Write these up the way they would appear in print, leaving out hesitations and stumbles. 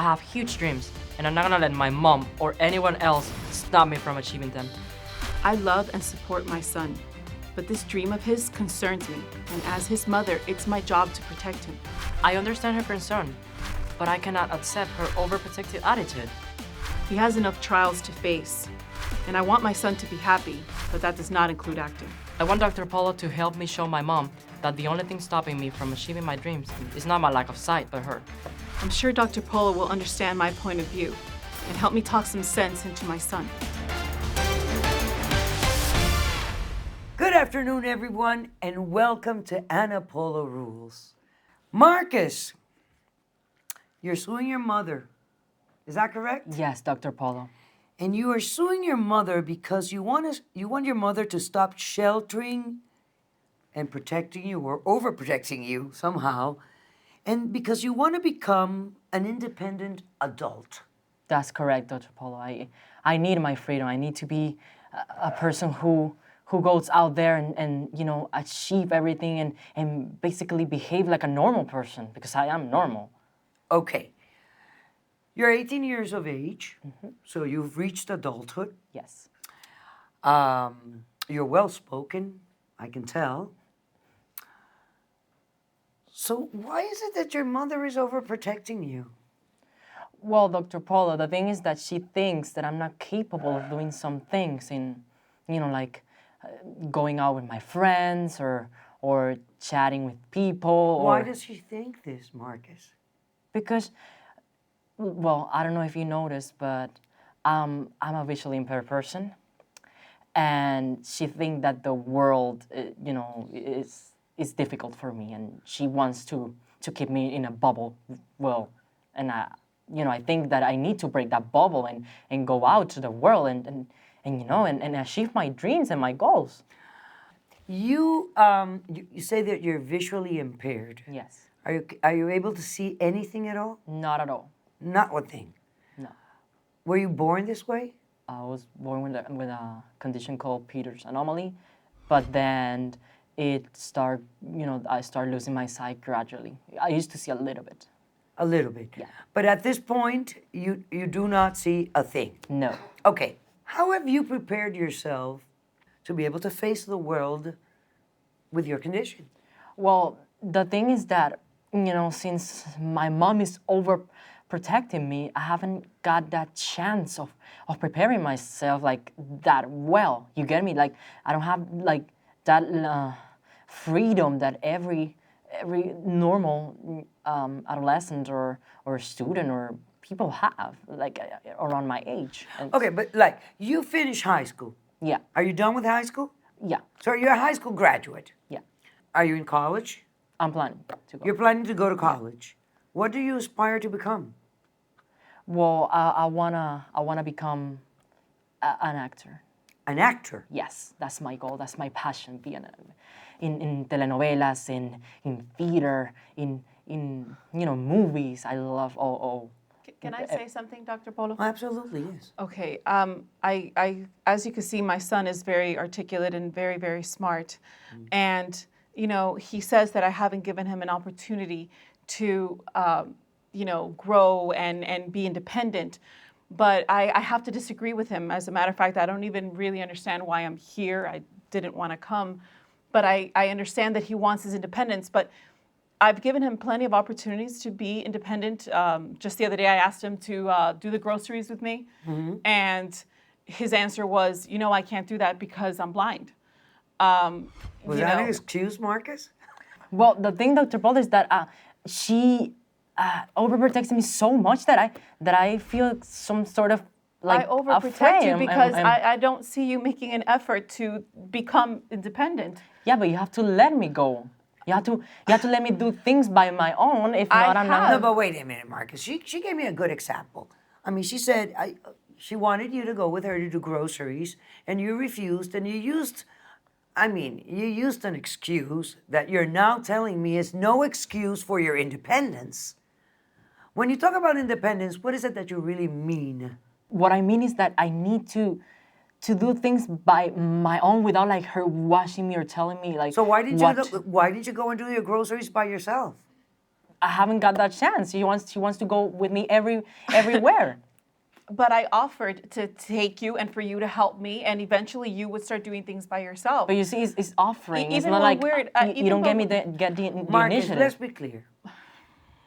I have huge dreams, and I'm not gonna let my mom or anyone else stop me from achieving them. I love and support my son, but this dream of his concerns me, and as his mother, it's my job to protect him. I understand her concern, but I cannot accept her overprotective attitude. He has enough trials to face, and I want my son to be happy, but that does not include acting. I want Dr. Polo to help me show my mom that the only thing stopping me from achieving my dreams is not my lack of sight, but her. I'm sure Dr. Polo will understand my point of view and help me talk some sense into my son. Good afternoon, everyone, and welcome to Ana Polo Rules. Marcus, you're suing your mother. Is that correct? Yes, Dr. Polo. And you are suing your mother because you want your mother to stop sheltering and protecting you or overprotecting you somehow, and because you want to become an independent adult. That's correct, Dr. Polo. I need my freedom. I need to be a person who goes out there and achieve everything and basically behave like a normal person, because I am normal. Okay. You're 18 years of age, so you've reached adulthood. Yes. You're well-spoken, I can tell. So why is it that your mother is overprotecting you? Well, Dr. Polo, the thing is that she thinks that I'm not capable of doing some things like going out with my friends or chatting with people. Why does she think this, Marcus? Because, well, I don't know if you noticed, but I'm a visually impaired person, and she thinks that the world, is difficult for me, and she wants to keep me in a bubble. Well, and I think that I need to break that bubble and go out to the world and achieve my dreams and my goals. You say that you're visually impaired. Yes. Are you able to see anything at all? Not at all. Not one thing. No. Were you born this way? I was born with a condition called Peter's anomaly, but then I started losing my sight gradually. I used to see a little bit. A little bit. Yeah. But at this point, you do not see a thing. No. Okay. How have you prepared yourself to be able to face the world with your condition? Well, the thing is that, since my mom is overprotecting me, I haven't got that chance of preparing myself like that well. You get me? Like, I don't have like that freedom that every normal adolescent or student or people have, like around my age. And Okay, but like, you finished high school. yeah, Are you done with high school? yeah, So you're a high school graduate. yeah. Are you in college? I'm planning to go. You're planning to go to college. What do you aspire to become? Well, I wanna become an actor. An actor. Yes, that's my goal. That's my passion. Be in telenovelas, in theater, in movies. I love all. Can I say something, Dr. Polo? Absolutely, yes. Okay. I as you can see, my son is very articulate and very, very smart. And, he says that I haven't given him an opportunity to, grow and be independent. But I have to disagree with him. As a matter of fact, I don't even really understand why I'm here. I didn't want to come. But I understand that he wants his independence. But I've given him plenty of opportunities to be independent. Just the other day, I asked him to do the groceries with me. And his answer was, I can't do that because I'm blind. Was that an excuse, Marcus? Well, the thing, Dr. Paul, is that she overprotects me so much that I feel some sort of like I overprotect afraid. you because I don't see you making an effort to become independent. Yeah, but you have to let me go. You have to let me do things by my own. If not, I'm No, not. but wait a minute, Marcus. She gave me a good example. I mean, she said she wanted you to go with her to do groceries, and you refused, and you used an excuse that you're now telling me is no excuse for your independence. When you talk about independence, what is it that you really mean? What I mean is that I need to do things by my own without like her watching me or telling me like. So why did what. you go and do your groceries by yourself? I haven't got that chance. She wants to go with me everywhere. But I offered to take you and for you to help me, and eventually you would start doing things by yourself. But you see, it's offering. It's Even not when like we're you don't get the Marcus, initiative. let's be clear.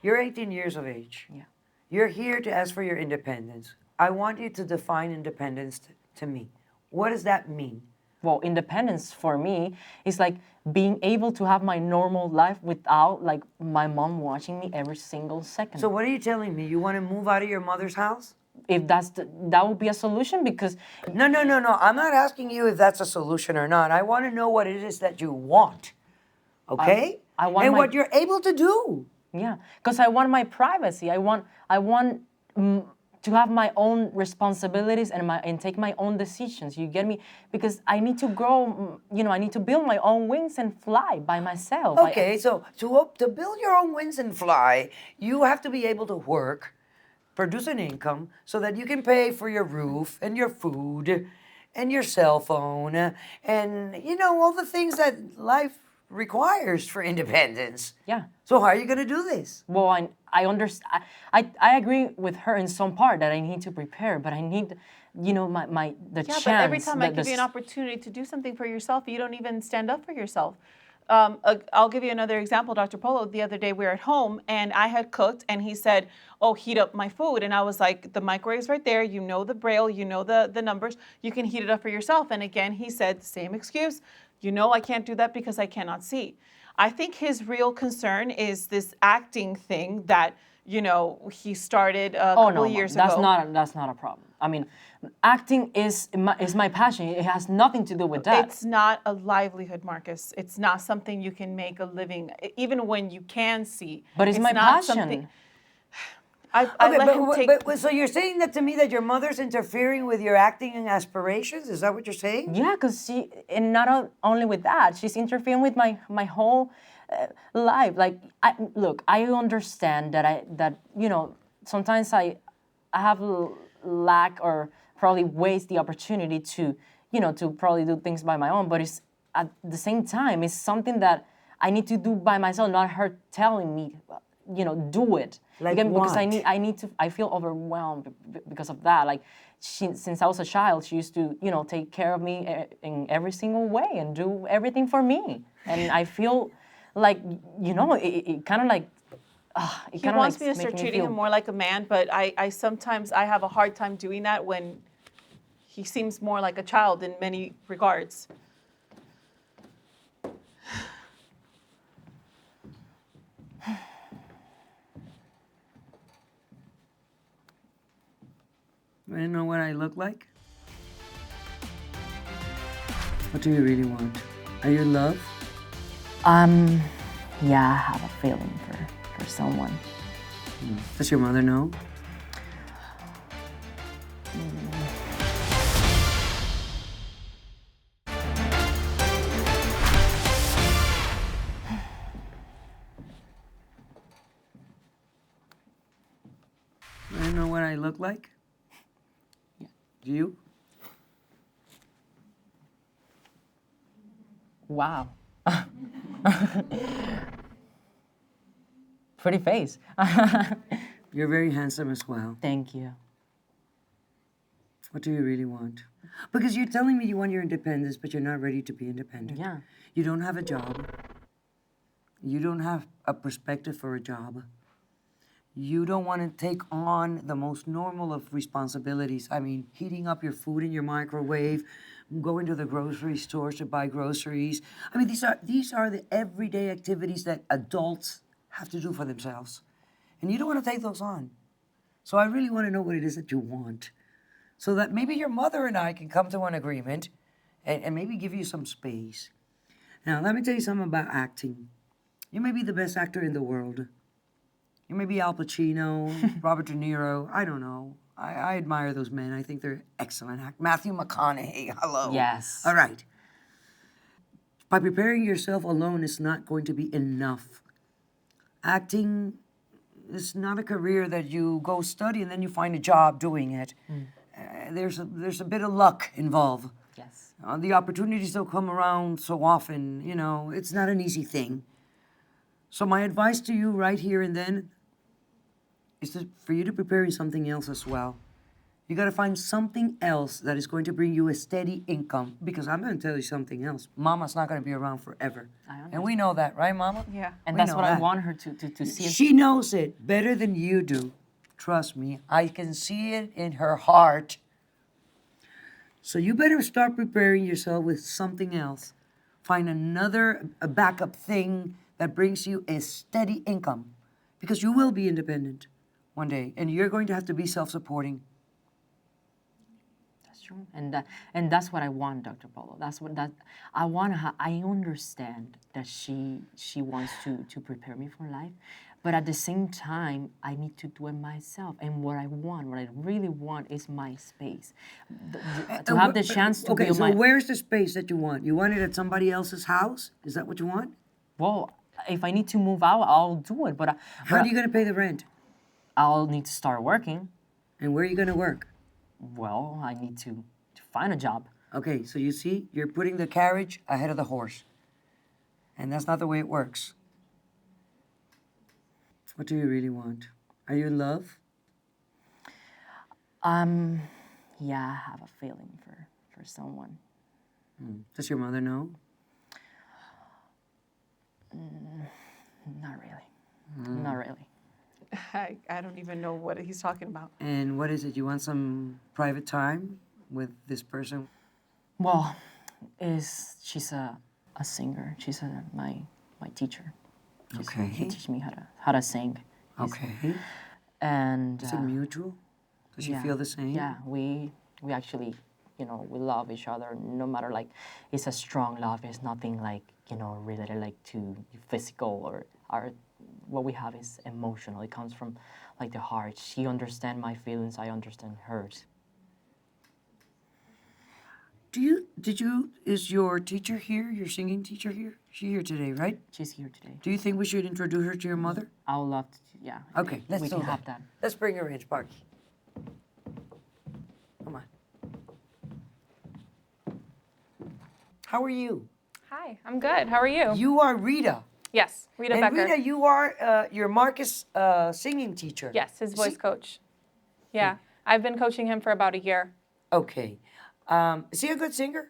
You're 18 years of age. Yeah. You're here to ask for your independence. I want you to define independence to me. What does that mean? Well, independence for me is like being able to have my normal life without like my mom watching me every single second. So what are you telling me? You want to move out of your mother's house? If that would be a solution, because No. I'm not asking you if that's a solution or not. I want to know what it is that you want. Okay? I want and my- what you're able to do. yeah, because I want my privacy. I want to have my own responsibilities and take my own decisions. You get me? Because I need to grow. I need to build my own wings and fly by myself. Okay, so to build your own wings and fly, you have to be able to work, produce an income so that you can pay for your roof and your food and your cell phone and all the things that life requires for independence. Yeah. So how are you going to do this? Well, I understand. I agree with her in some part that I need to prepare, but I need, the Yeah, chance. but every time I the give you an s- opportunity to do something for yourself, you don't even stand up for yourself. I'll give you another example, Dr. Polo. The other day we were at home and I had cooked and he said, oh, heat up my food. And I was like, the microwave's right there. You know the braille, you know the numbers. You can heat it up for yourself. And again, he said, same excuse. I can't do that because I cannot see. I think his real concern is this acting thing that, he started a Oh couple no, of years that's ago. that's not a problem. I mean, acting is my passion. It has nothing to do with that. It's not a livelihood, Marcus. It's not something you can make a living, even when you can see. But it's my not passion. something- I Okay, let him take. but so you're saying that to me that your mother's interfering with your acting and aspirations? Is that what you're saying? Yeah, because and not only with that, she's interfering with my whole life. Like, I understand that sometimes I have lack or probably waste the opportunity to probably do things by my own. But it's at the same time, it's something that I need to do by myself, not her telling me, do it. Like Again, because what? I feel overwhelmed because of that. Like, since I was a child, she used to, take care of me in every single way and do everything for me. And I feel like, it kind of like, it He kind of wants like me to start treating him more like a man, but I sometimes I have a hard time doing that when he seems more like a child in many regards. I don't know what I look like. What do you really want? Are you in love? Yeah, I have a feeling for someone. Does your mother know? I don't know what I look like. Do you? Wow. Pretty face. You're very handsome as well. Thank you. What do you really want? Because you're telling me you want your independence, but you're not ready to be independent. Yeah. You don't have a job. You don't have a perspective for a job. You don't want to take on the most normal of responsibilities. I mean, heating up your food in your microwave, going to the grocery stores to buy groceries. I mean, these are the everyday activities that adults have to do for themselves. And you don't want to take those on. So I really want to know what it is that you want, so that maybe your mother and I can come to an agreement and maybe give you some space. Now, let me tell you something about acting. You may be the best actor in the world. You may be Al Pacino, Robert De Niro, I don't know. I admire those men. I think they're excellent actors. Matthew McConaughey, hello. Yes. All right. By preparing yourself alone is not going to be enough. Acting is not a career that you go study and then you find a job doing it. There's a bit of luck involved. Yes. The opportunities don't come around so often, it's not an easy thing. So my advice to you right here and then is for you to prepare something else as well. You got to find something else that is going to bring you a steady income. Because I'm going to tell you something else. Mama's not going to be around forever. And we know that, right, Mama? Yeah. And We that's know what I that. want her to see. She knows it better than you do. Trust me. I can see it in her heart. So you better start preparing yourself with something else. Find a backup thing that brings you a steady income. Because you will be independent one day. And you're going to have to be self-supporting. That's true, and that's what I want, Dr. Polo. That's what I want. I understand that she wants to prepare me for life, but at the same time, I need to do it myself. And what I really want, is my space. To have the chance to Okay, build so my. where's the space that you want? You want it at somebody else's house? Is that what you want? Well, if I need to move out, I'll do it. But How are you going to pay the rent? I'll need to start working. And where are you going to work? Well, I need to find a job. Okay, so you see, you're putting the carriage ahead of the horse. And that's not the way it works. What do you really want? Are you in love? Yeah, I have a feeling for someone. Does your mother know? Not really. Not really. I don't even know what he's talking about. And what is it? You want some private time with this person? Well, she's a singer. She's my teacher. Okay. She teaches me how to sing. Okay. And Is it mutual? Does she feel the same? Yeah, we actually, we love each other. No matter, like, it's a strong love. It's nothing like, related like to physical or what we have is emotional. It comes from like the heart. She understands my feelings. I understand hers. Is your teacher here, your singing teacher here? She's here today, right? She's here today. Do you think we should introduce her to your mother? I would love to, yeah. Okay, let's we do can that. have that. Let's bring her in, Sparky. Come on. How are you? Hi, I'm good. How are you? You are Rita. Yes, Rita And Becker. Rita, you are your Marcus singing teacher. Yes, his voice coach. Yeah, I've been coaching him for about a year. Okay. Is he a good singer?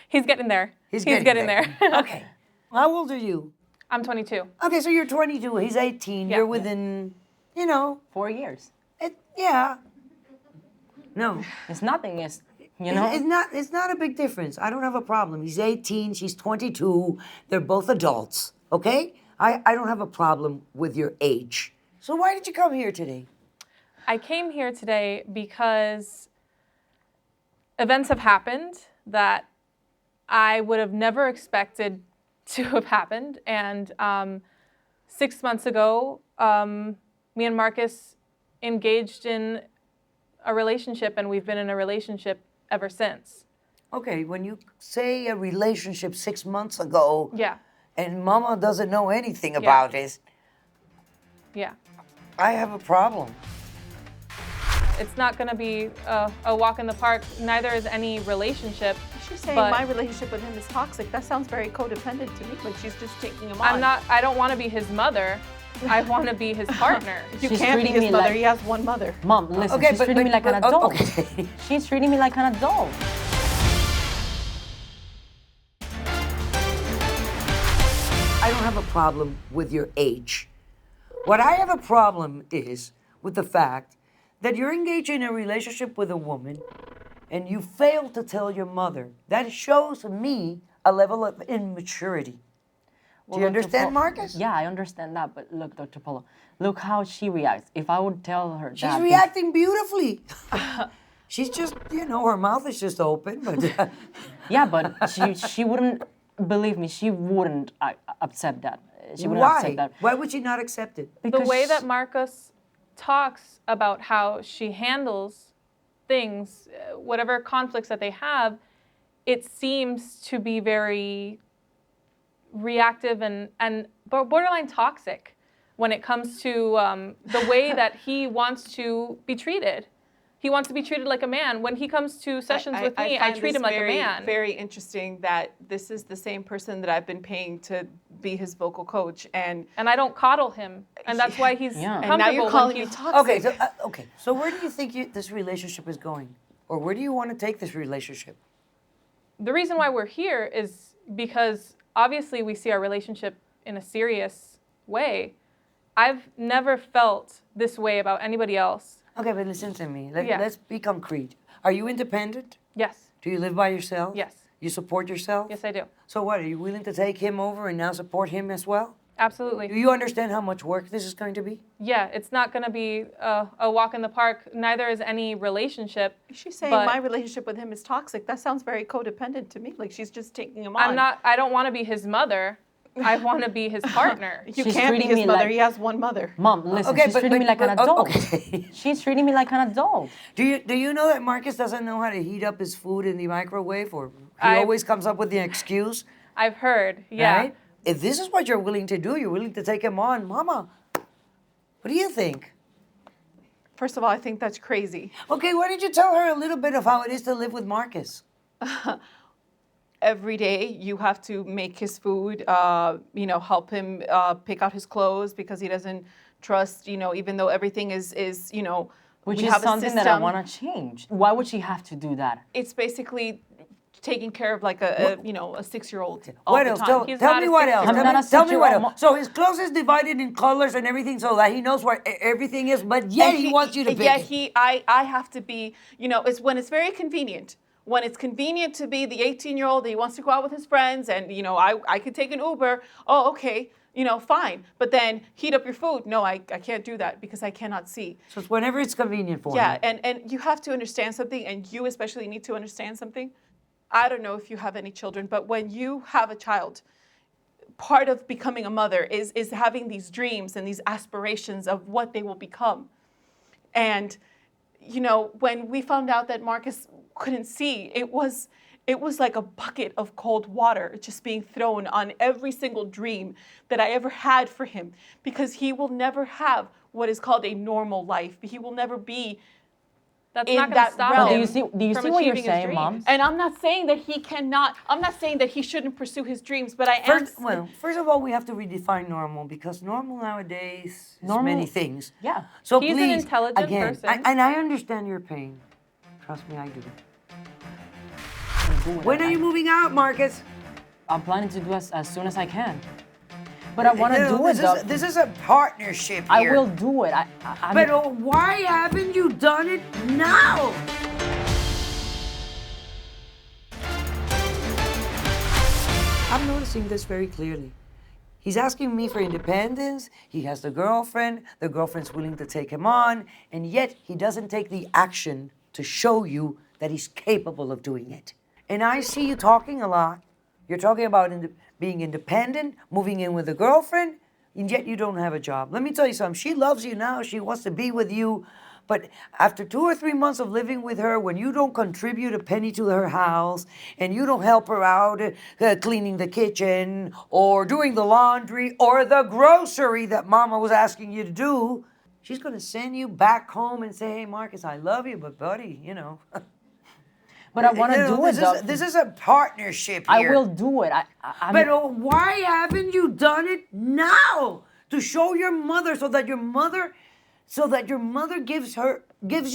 He's getting there. He's getting there. Okay. How old are you? I'm 22. Okay, so you're 22. He's 18. Yeah. You're within, 4 years. yeah. No. It's nothing. It's It's not a big difference. I don't have a problem. He's 18, she's 22. They're both adults, okay? I don't have a problem with your age. So why did you come here today? I came here today because events have happened that I would have never expected to have happened. And 6 months ago, me and Marcus engaged in a relationship, and we've been in a relationship ever since. Okay, when you say a relationship 6 months ago, Yeah, and Mama doesn't know anything about it, yeah. I have a problem. It's not going to be a walk in the park. Neither is any relationship. She's saying But- my relationship with him is toxic. That sounds very codependent to me, like she's just taking him on. I don't want to be his mother. I want to be his partner. You She's can't be treating his me mother. like- He has one mother. Mom, listen. Okay, she's treating me like an but- adult. okay. She's treating me like an adult. I don't have a problem with your age. What I have a problem is with the fact that you're engaged in a relationship with a woman and you fail to tell your mother. That shows me a level of immaturity. Do you Dr. understand, Polo- Marcus? Yeah, I understand that, but look, Dr. Polo, look how she reacts. If I would tell her She's that, reacting beautifully. She's just, her mouth is just open, but yeah, but she wouldn't believe me. She wouldn't accept that. She wouldn't why? accept that. Why would she not accept it? The Because way that Marcus talks about how she handles things, whatever conflicts that they have, it seems to be very reactive and borderline toxic when it comes to the way that he wants to be treated. He wants to be treated like a man. When he comes to sessions with me, I find treat this him like very, a man. Very interesting that this is the same person that I've been paying to be his vocal coach, and And I don't coddle him. And that's why he's Yeah. comfortable and now you're when calling me he's toxic. Okay. So where do you think this relationship is going, or where do you want to take this relationship? The reason why we're here is because obviously we see our relationship in a serious way. I've never felt this way about anybody else. Okay, but listen to me. Yeah. Let's be concrete. Are you independent? Yes. Do you live by yourself? Yes. You support yourself? Yes, I do. So what, are you willing to take him over and now support him as well? Absolutely. Do you understand how much work this is going to be? Yeah, it's not going to be a walk in the park. Neither is any relationship. She's saying But- my relationship with him is toxic. That sounds very codependent to me. Like she's just taking him on. I don't want to be his mother. I want to be his partner. You She's can't be treating his me mother. like- He has one mother. Mom, listen, Okay, she's but- treating me like an but- adult. okay. She's treating me like an adult. Do you know that Marcus doesn't know how to heat up his food in the microwave, or he I- always comes up with the excuse? I've heard. Yeah. Right? If this is what you're willing to do, you're willing to take him on, Mama. What do you think? First of all, I think that's crazy. Okay, why don't you tell her a little bit of how it is to live with Marcus? Every day you have to make his food, help him pick out his clothes because he doesn't trust, even though everything is Which we is have a something that I system. want to change. Why would she have to do that? It's basically taking care of like a 6-year-old all What the else? time. He's Tell not me a what else. six-year-old. I'm not a Tell me what six-year-old. else. So his clothes is divided in colors and everything so that he knows where everything is, but yet And he wants you to pick Yet it. I have to be, it's when it's very convenient. When it's convenient to be the 18-year-old that he wants to go out with his friends and, I could take an Uber. Oh, okay, fine. But then heat up your food. No, I can't do that because I cannot see. So it's whenever it's convenient for Yeah, him. and you have to understand something, and you especially need to understand something. I don't know if you have any children, but when you have a child, part of becoming a mother is having these dreams and these aspirations of what they will become. And, when we found out that Marcus couldn't see, it was like a bucket of cold water just being thrown on every single dream that I ever had for him, because he will never have what is called a normal life. He will never be. That's In not going to that stop realm. But him do you from see what you're achieving his saying, dreams. Mom? And I'm not saying that he cannot. I'm not saying that he shouldn't pursue his dreams, but I am. First of all, we have to redefine normal, because normal nowadays is Normal- many things. Yeah. So He's an please, intelligent again, person. and I understand your pain. Trust me, I do. Do it. When are you moving out, Marcus? I'm planning to do as soon as I can. But I want to do it. though. This is a partnership I here. will do it. I'm But why haven't you done it now? I'm noticing this very clearly. He's asking me for independence. He has the girlfriend's willing to take him on, and yet he doesn't take the action to show you that he's capable of doing it. And I see you talking a lot. You're talking about being independent, moving in with a girlfriend, and yet you don't have a job. Let me tell you something. She loves you now. She wants to be with you. But after 2 or 3 months of living with her, when you don't contribute a penny to her house and you don't help her out cleaning the kitchen or doing the laundry or the grocery that Mama was asking you to do, she's going to send you back home and say, hey, Marcus, I love you, but buddy, But I want to do it. though. This is a partnership I here. will do it. I'm But why haven't you done it now to show your mother so that your mother gives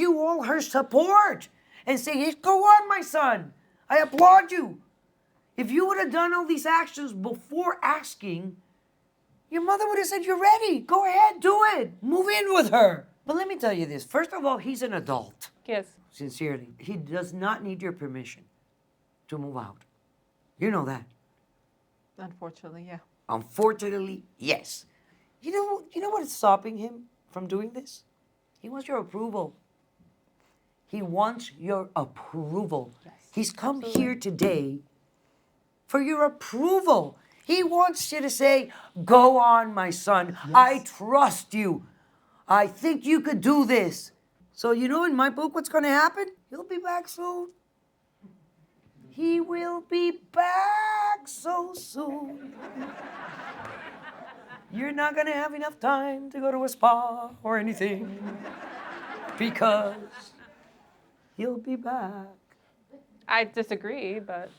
you all her support and say, hey, go on, my son. I applaud you. If you would have done all these actions before asking, your mother would have said, you're ready. Go ahead, do it. Move in with her. But let me tell you this. First of all, he's an adult. Yes. Sincerely. He does not need your permission to move out. You know that. Unfortunately, yeah. Unfortunately, yes. You know what is stopping him from doing this? He wants your approval. He wants your approval. Yes, He's come here today for your approval. He wants you to say, go on, my son. I trust you. I think you could do this. So in my book, what's going to happen? He'll be back soon. He will be back so soon. You're not going to have enough time to go to a spa or anything because You'll be back. I disagree, but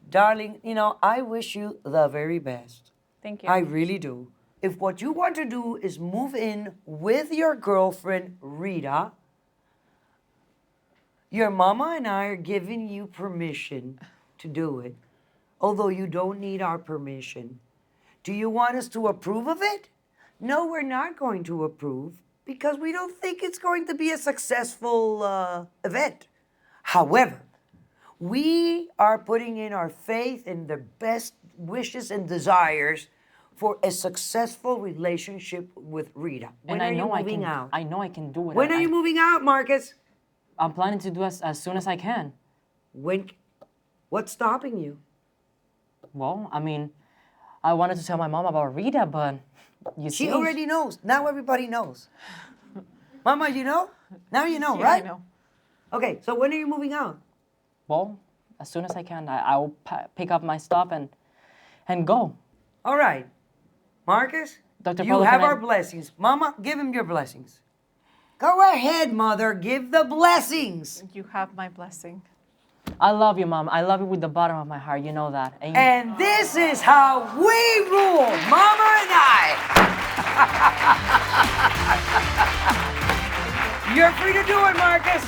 Darling, I wish you the very best. thank you. I really do. If what you want to do is move in with your girlfriend, Rita, your mama and I are giving you permission to do it, although you don't need our permission. Do you want us to approve of it? No, we're not going to approve because we don't think it's going to be a successful event. However, we are putting in our faith in the best wishes and desires for a successful relationship with Rita. When And are you moving out? I know I can do it. When are you moving out, Marcus? I'm planning to do as soon as I can. What's stopping you? Well, I mean, I wanted to tell my mom about Rita, but you see. She already knows. Now everybody knows. Mama, you know? Now you know, Yeah, right? I know. Okay, so when are you moving out? Well, as soon as I can, I'll pick up my stuff and go. All right. Marcus, Dr. you Polo, have can I- our blessings. Mama, give him your blessings. Go ahead, mother. Give the blessings. You have my blessing. I love you, Mom. I love you with the bottom of my heart. You know that. And this is how we rule, Mama and I. You're free to do it, Marcus.